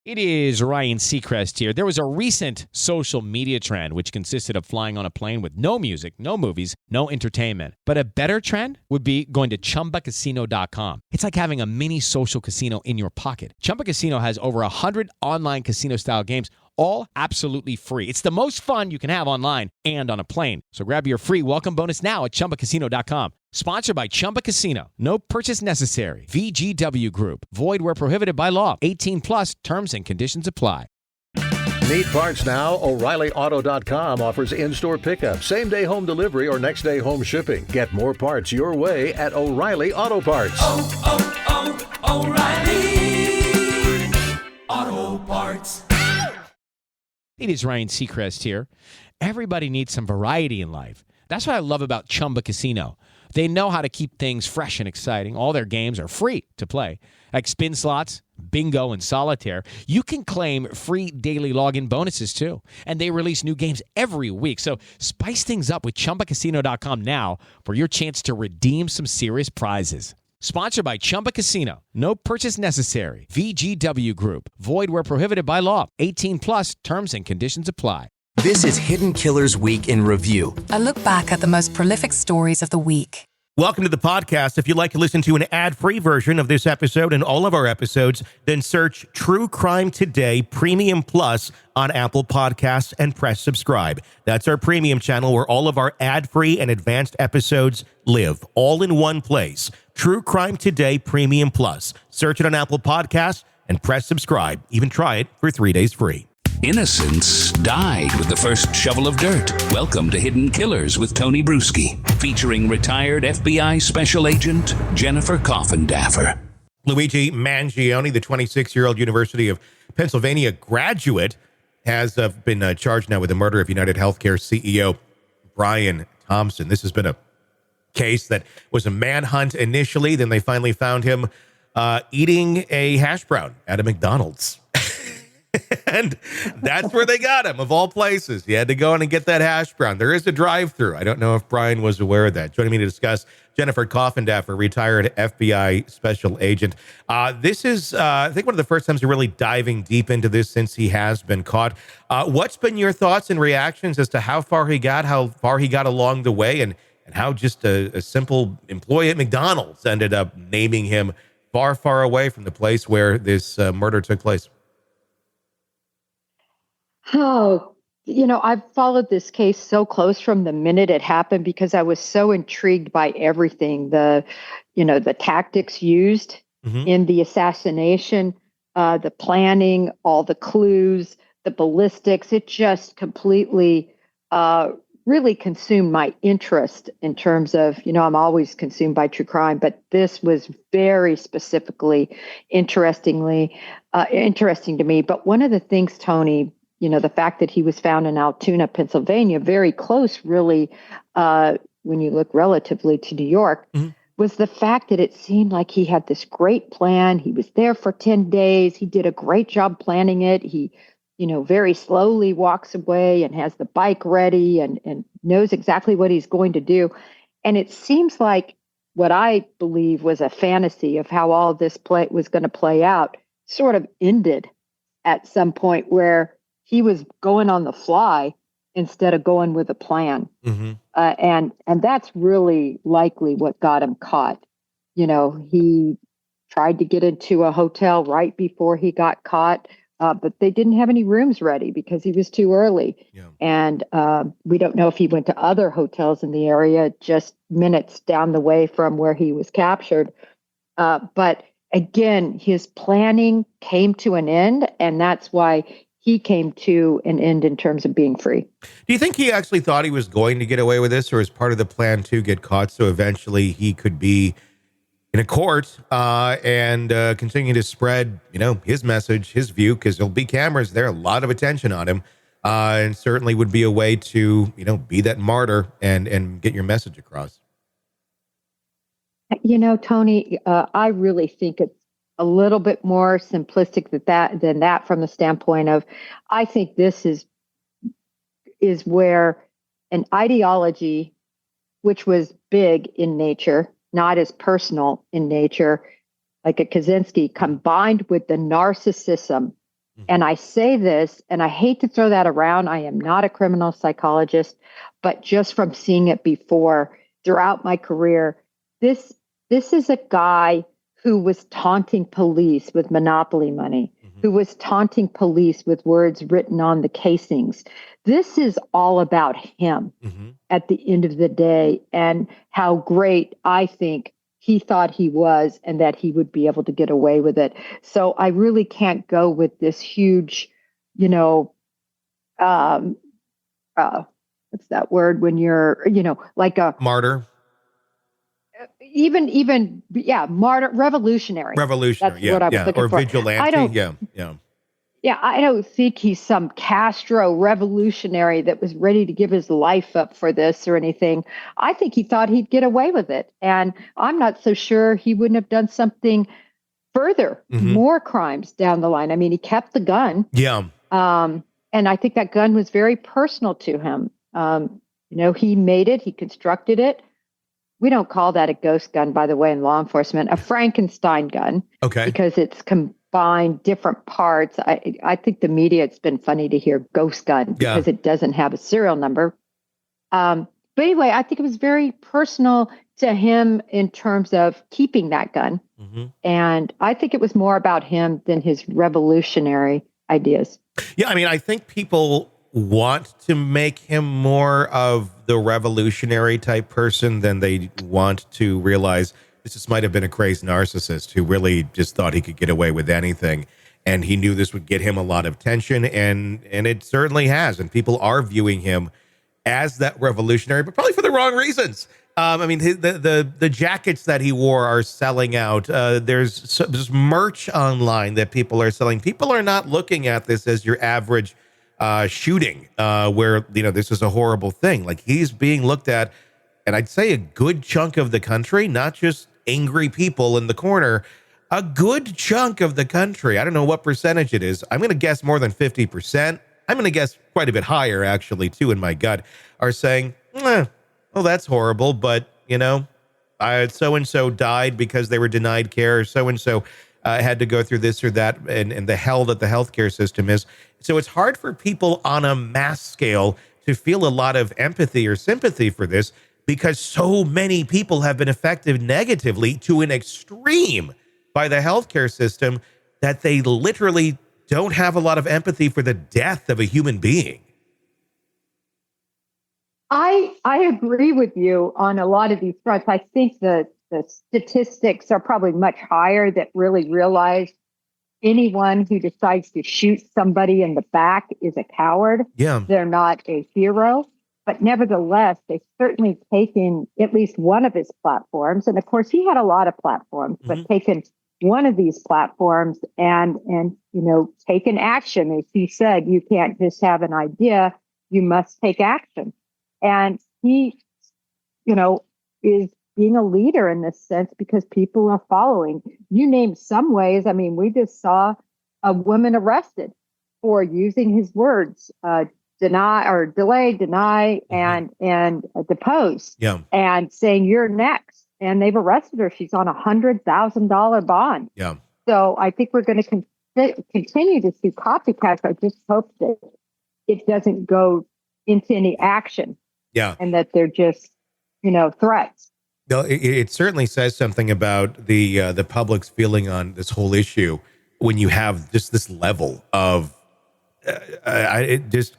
It is Ryan Seacrest here. There was a recent social media trend which consisted of flying on a plane with no music, no movies, no entertainment. But a better trend would be going to ChumbaCasino.com. It's like having a mini social casino in your pocket. Chumba Casino has over 100 online casino-style games, all absolutely free. It's the most fun you can have online and on a plane. So grab your free welcome bonus now at ChumbaCasino.com. Sponsored by Chumba Casino. No purchase necessary. VGW Group. Void where prohibited by law. 18 plus terms and conditions apply. Need parts now? O'ReillyAuto.com offers in-store pickup, same-day home delivery, or next-day home shipping. Get more parts your way at O'Reilly Auto Parts. O'Reilly Auto Parts. It is Ryan Seacrest here. Everybody needs some variety in life. That's what I love about Chumba Casino. They know how to keep things fresh and exciting. All their games are free to play. Like spin slots, bingo, and solitaire. You can claim free daily login bonuses too. And they release new games every week. So spice things up with ChumbaCasino.com now for your chance to redeem some serious prizes. Sponsored by Chumba Casino. No purchase necessary. VGW Group. Void where prohibited by law. 18 plus terms and conditions apply. This is Hidden Killers Week in Review. A look back at the most prolific stories of the week. Welcome to the podcast. If you'd like to listen to an ad-free version of this episode and all of our episodes, then search True Crime Today Premium Plus on Apple Podcasts and press subscribe. That's our premium channel where all of our ad-free and advanced episodes live, all in one place. True Crime Today Premium Plus. Search it on Apple Podcasts and press subscribe. Even try it for 3 days free. Innocence died with the first shovel of dirt. Welcome to Hidden Killers with Tony Brueski, featuring retired FBI Special Agent Jennifer Coffindaffer. Luigi Mangione, the 26-year-old University of Pennsylvania graduate, has been charged now with the murder of United Healthcare CEO Brian Thompson. This has been a case that was a manhunt initially. Then they finally found him eating a hash brown at a McDonald's. And that's where they got him, of all places. He had to go in and get that hash brown. There is a drive-through. I don't know if Brian was aware of that. Joining me to discuss, Jennifer Coffindaffer, retired FBI special agent. This is, I think, one of the first times you're really diving deep into this since he has been caught. What's been your thoughts and reactions as to how far he got along the way, and how just a simple employee at McDonald's ended up naming him far, far away from the place where this murder took place? Oh, I've followed this case so close from the minute it happened because I was so intrigued by everything. The tactics used in the assassination, the planning, all the clues, the ballistics. It just completely really consumed my interest in terms of, I'm always consumed by true crime, but this was very specifically interesting to me. But one of the things, Tony, the fact that he was found in Altoona, Pennsylvania, very close, really, when you look relatively to New York, was the fact that it seemed like he had this great plan. He was there for 10 days. He did a great job planning it. He, very slowly walks away and has the bike ready and knows exactly what he's going to do. And it seems like what I believe was a fantasy of how all this was going to play out sort of ended at some point where he was going on the fly instead of going with a plan. And that's really likely what got him caught. He tried to get into a hotel right before he got caught, but they didn't have any rooms ready because he was too early. Yeah. And we don't know if he went to other hotels in the area just minutes down the way from where he was captured. But again, his planning came to an end, and that's why he came to an end in terms of being free. Do you think he actually thought he was going to get away with this, or is part of the plan to get caught so eventually he could be in a court and continue to spread, his message, his view, because there'll be cameras there, a lot of attention on him, and certainly would be a way to, be that martyr and get your message across? Tony, I really think it's a little bit more simplistic than that from the standpoint of, I think this is where an ideology, which was big in nature, not as personal in nature, like a Kaczynski, combined with the narcissism And I say this, and I hate to throw that around. I am not a criminal psychologist, but just from seeing it before throughout my career, this is a guy who was taunting police with Monopoly money, who was taunting police with words written on the casings. This is all about him at the end of the day, and how great I think he thought he was, and that he would be able to get away with it. So I really can't go with this huge, what's that word when you're, like a Martyr. Martyr, revolutionary. Revolutionary, That's what I was looking or for. vigilante, I don't think he's some Castro revolutionary that was ready to give his life up for this or anything. I think he thought he'd get away with it. And I'm not so sure he wouldn't have done something further, more crimes down the line. I mean, he kept the gun. Yeah. And I think that gun was very personal to him. He made it, he constructed it. We don't call that a ghost gun, by the way, in law enforcement, a Frankenstein gun. Okay. Because it's combined different parts. I think the media, it's been funny to hear ghost gun because it doesn't have a serial number. But anyway, I think it was very personal to him in terms of keeping that gun. And I think it was more about him than his revolutionary ideas. Yeah, I mean, I think people want to make him more of the revolutionary type person than they want to realize this just might have been a crazed narcissist who really just thought he could get away with anything. And he knew this would get him a lot of attention, and it certainly has. And people are viewing him as that revolutionary, but probably for the wrong reasons. I mean, the jackets that he wore are selling out. There's merch online that people are selling. People are not looking at this as your average shooting, where, this is a horrible thing. Like, he's being looked at, and I'd say a good chunk of the country, not just angry people in the corner, a good chunk of the country. I don't know what percentage it is. I'm going to guess more than 50%. I'm going to guess quite a bit higher, actually, too, in my gut, are saying, well, that's horrible, but, so-and-so died because they were denied care, or so-and-so had to go through this or that, and the hell that the healthcare system is. So it's hard for people on a mass scale to feel a lot of empathy or sympathy for this, because so many people have been affected negatively to an extreme by the healthcare system that they literally don't have a lot of empathy for the death of a human being. I agree with you on a lot of these fronts. I think the statistics are probably much higher that really realize anyone who decides to shoot somebody in the back is a coward. Yeah. They're not a hero. But nevertheless, they've certainly taken at least one of his platforms. And of course, he had a lot of platforms, but taken one of these platforms and taken action. As he said, you can't just have an idea, you must take action. And he, is being a leader in this sense because people are following. You name some ways. I mean, we just saw a woman arrested for using his words, delay, deny, and depose. Yeah. And saying you're next. And they've arrested her. She's on $100,000 bond. Yeah. So I think we're going to continue to see copycats. I just hope that it doesn't go into any action. Yeah. And that they're just, threats. No, it certainly says something about the public's feeling on this whole issue when you have just this level of just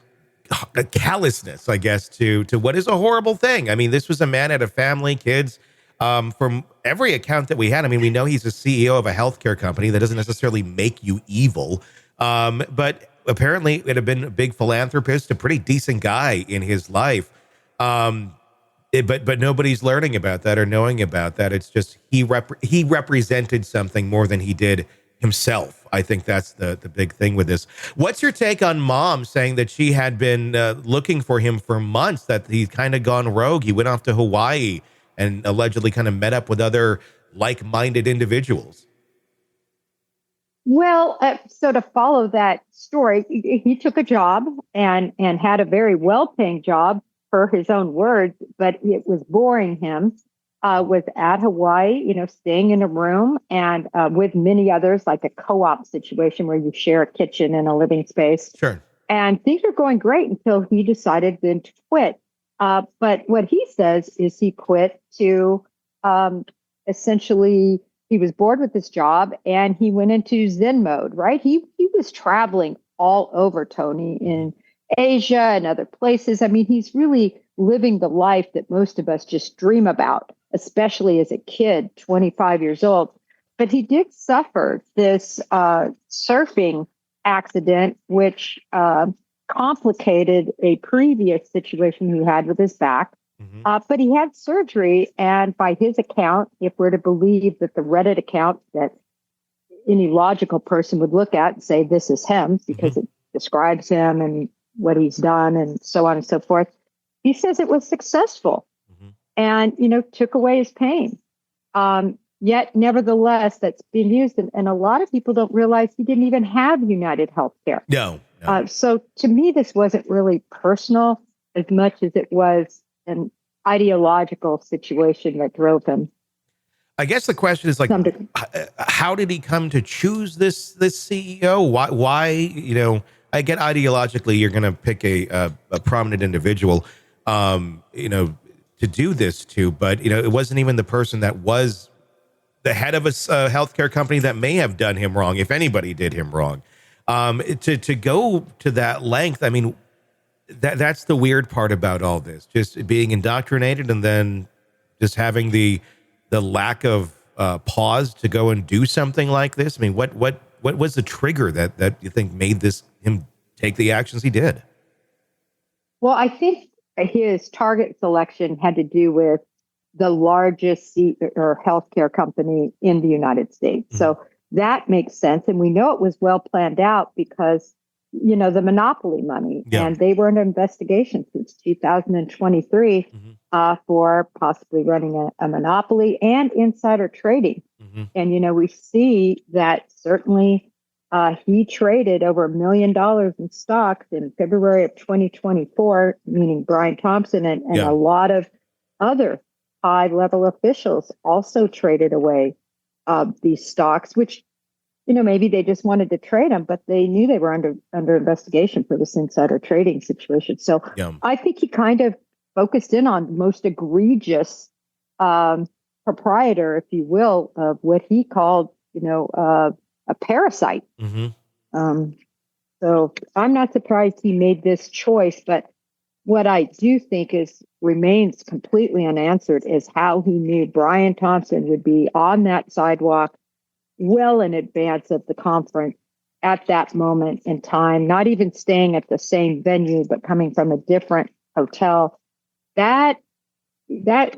callousness, I guess, to what is a horrible thing. I mean, this was a man had a family, kids. From every account that we had, I mean, we know he's a CEO of a healthcare company. That doesn't necessarily make you evil. But apparently it had been a big philanthropist, a pretty decent guy in his life. But nobody's learning about that or knowing about that. It's just he represented something more than he did himself. I think that's the big thing with this. What's your take on Mom saying that she had been looking for him for months, that he's kind of gone rogue? He went off to Hawaii and allegedly kind of met up with other like-minded individuals. Well, so to follow that story, he took a job and had a very well-paying job, per his own words, but it was boring him. was at Hawaii, staying in a room and with many others, like a co-op situation where you share a kitchen and a living space. Sure. And things were going great until he decided then to quit. But what he says is he quit to essentially, he was bored with his job and he went into Zen mode, right? He was traveling all over, Tony, in Asia and other places. I mean, he's really living the life that most of us just dream about, especially as a kid, 25 years old. But he did suffer this surfing accident, which complicated a previous situation he had with his back. But he had surgery. And by his account, if we're to believe that the Reddit account that any logical person would look at and say, this is him, because it describes him and what he's done and so on and so forth. He says it was successful and, took away his pain. Yet, nevertheless, that's being used. And a lot of people don't realize he didn't even have United Healthcare. No. So to me, this wasn't really personal as much as it was an ideological situation that drove him. I guess the question is how did he come to choose this CEO? Why? I get ideologically, you're going to pick a prominent individual, to do this to, but it wasn't even the person that was the head of a healthcare company that may have done him wrong, if anybody did him wrong. To go to that length, I mean, that's the weird part about all this, just being indoctrinated and then just having the lack of pause to go and do something like this. I mean, what was the trigger that you think made him take the actions he did? Well, I think his target selection had to do with the largest healthcare company in the United States. So that makes sense. And we know it was well planned out because, the monopoly money. Yeah. And they were under investigation since 2023 for possibly running a monopoly and insider trading. And, we see that certainly he traded over $1 million in stocks in February of 2024, meaning Brian Thompson and a lot of other high-level officials also traded away these stocks, which, maybe they just wanted to trade them, but they knew they were under investigation for this insider trading situation. So I think he kind of focused in on the most egregious proprietor, if you will, of what he called, a parasite. So I'm not surprised he made this choice, but what I do think remains completely unanswered is how he knew Brian Thompson would be on that sidewalk well in advance of the conference at that moment in time, not even staying at the same venue, but coming from a different hotel. That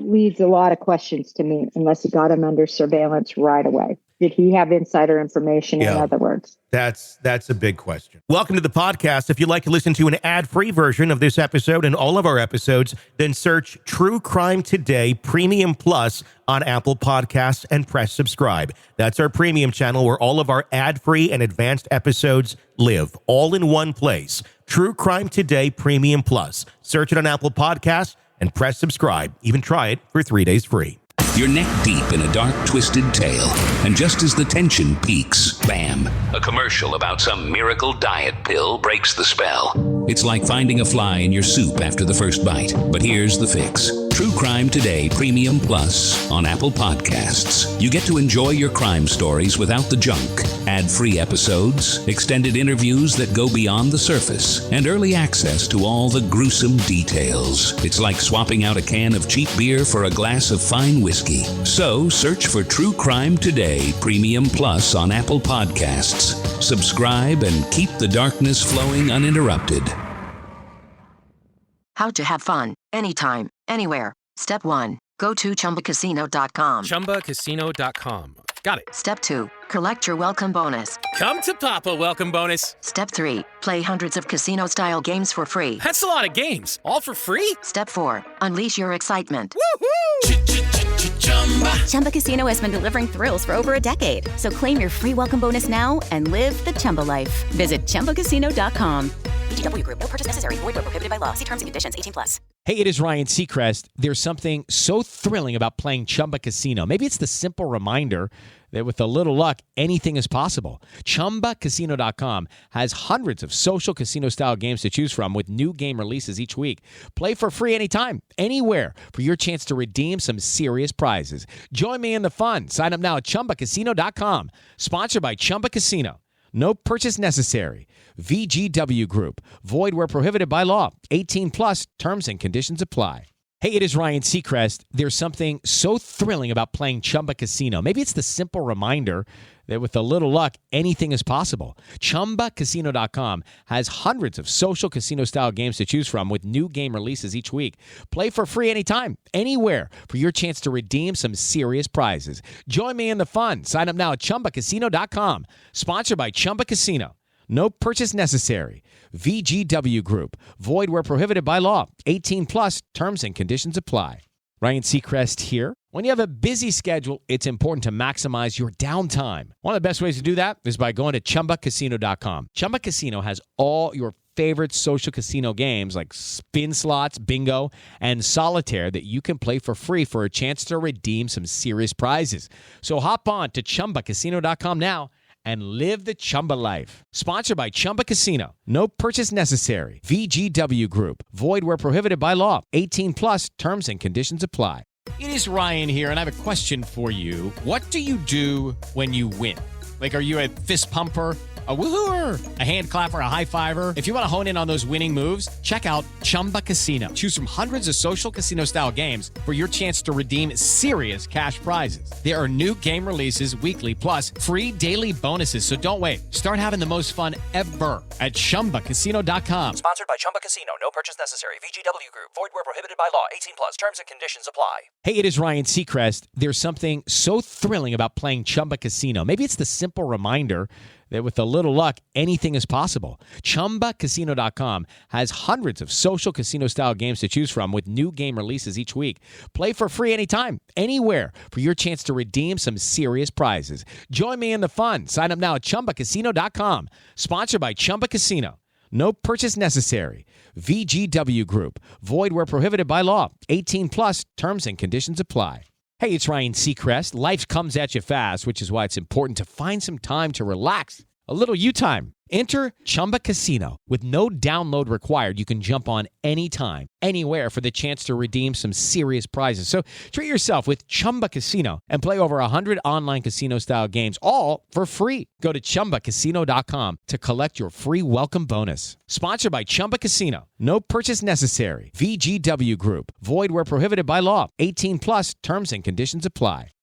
leads a lot of questions to me, unless he got him under surveillance right away. Did he have insider information, in other words? That's a big question. Welcome to the podcast. If you'd like to listen to an ad-free version of this episode and all of our episodes, then search True Crime Today Premium Plus on Apple Podcasts and press subscribe. That's our premium channel where all of our ad-free and advanced episodes live, all in one place. True Crime Today Premium Plus. Search it on Apple Podcasts and press subscribe. Even try it for 3 days free. You're neck deep in a dark, twisted tale, and just as the tension peaks, bam, a commercial about some miracle diet pill breaks the spell. It's like finding a fly in your soup after the first bite. But here's the fix. True Crime Today Premium Plus on Apple Podcasts. You get to enjoy your crime stories without the junk. Ad-free episodes, extended interviews that go beyond the surface, and early access to all the gruesome details. It's like swapping out a can of cheap beer for a glass of fine whiskey. So search for True Crime Today Premium Plus on Apple Podcasts. Subscribe and keep the darkness flowing uninterrupted. How to have fun, anytime, anywhere. Step 1. Go to ChumbaCasino.com. ChumbaCasino.com. Got it. Step 2. Collect your welcome bonus. Come to Papa welcome bonus. Step 3. Play hundreds of casino-style games for free. That's a lot of games. All for free? Step 4. Unleash your excitement. Woohoo! Chumba Casino has been delivering thrills for over a decade. So claim your free welcome bonus now and live the Chumba life. Visit ChumbaCasino.com. VGW Group. No purchase necessary. Void where prohibited by law. See terms and conditions. 18+. Hey, it is Ryan Seacrest. There's something so thrilling about playing Chumba Casino. Maybe it's the simple reminder that with a little luck, anything is possible. ChumbaCasino.com has hundreds of social casino-style games to choose from with new game releases each week. Play for free anytime, anywhere for your chance to redeem some serious prizes. Join me in the fun. Sign up now at ChumbaCasino.com. Sponsored by Chumba Casino. No purchase necessary. VGW Group. Void where prohibited by law. 18 plus. Terms and conditions apply. Hey, it is Ryan Seacrest. There's something so thrilling about playing Chumba Casino. Maybe it's the simple reminder that with a little luck, anything is possible. ChumbaCasino.com has hundreds of social casino-style games to choose from with new game releases each week. Play for free anytime, anywhere for your chance to redeem some serious prizes. Join me in the fun. Sign up now at ChumbaCasino.com. Sponsored by Chumba Casino. No purchase necessary. VGW Group. Void where prohibited by law. 18 plus. Terms and conditions apply. Ryan Seacrest here. When you have a busy schedule, it's important to maximize your downtime. One of the best ways to do that is by going to ChumbaCasino.com. Chumba Casino has all your favorite social casino games like spin slots, bingo, and solitaire that you can play for free for a chance to redeem some serious prizes. So hop on to ChumbaCasino.com now and live the Chumba life. Sponsored by Chumba Casino. No purchase necessary. VGW Group. Void where prohibited by law. 18 plus. Terms and conditions apply. It is Ryan here, and I have a question for you. What do you do when you win? Like, are you a fist pumper, a woohooer, a hand clapper, a high fiver? If you want to hone in on those winning moves, check out Chumba Casino. Choose from hundreds of social casino-style games for your chance to redeem serious cash prizes. There are new game releases weekly, plus free daily bonuses. So don't wait. Start having the most fun ever at ChumbaCasino.com. Sponsored by Chumba Casino. No purchase necessary. VGW Group. Void where prohibited by law. 18 plus. Terms and conditions apply. Hey, it is Ryan Seacrest. There's something so thrilling about playing Chumba Casino. Maybe it's the simple reminder that with a little luck, anything is possible. ChumbaCasino.com has hundreds of social casino-style games to choose from with new game releases each week. Play for free anytime, anywhere for your chance to redeem some serious prizes. Join me in the fun. Sign up now at ChumbaCasino.com. Sponsored by Chumba Casino. No purchase necessary. VGW Group. Void where prohibited by law. 18 plus. Terms and conditions apply. Hey, it's Ryan Seacrest. Life comes at you fast, which is why it's important to find some time to relax. A little you time. Enter Chumba Casino. With no download required, you can jump on anytime, anywhere for the chance to redeem some serious prizes. So treat yourself with Chumba Casino and play over 100 online casino-style games, all for free. Go to ChumbaCasino.com to collect your free welcome bonus. Sponsored by Chumba Casino. No purchase necessary. VGW Group. Void where prohibited by law. 18 plus. Terms and conditions apply.